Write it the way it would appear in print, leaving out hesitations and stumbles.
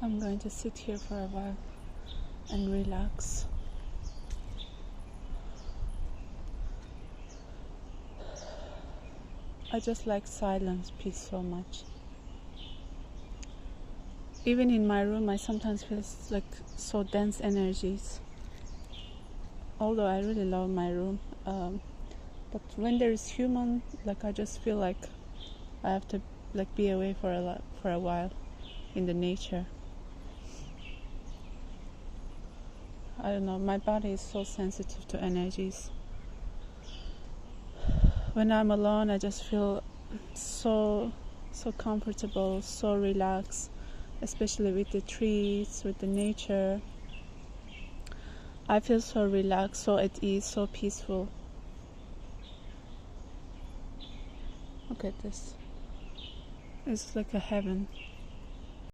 I'm going to sit here for a while and relax. I just like silence, peace so much. Even in my room, I sometimes feel like so dense energies. Although I really love my room, but when there is human, like I just feel like I have to like be away for a while in the nature. I don't know. My body is so sensitive to energies. When I'm alone, I just feel so comfortable, so relaxed, especially with the trees, with the nature. I feel so relaxed, so at ease, so peaceful. Look at this. It's like a heaven.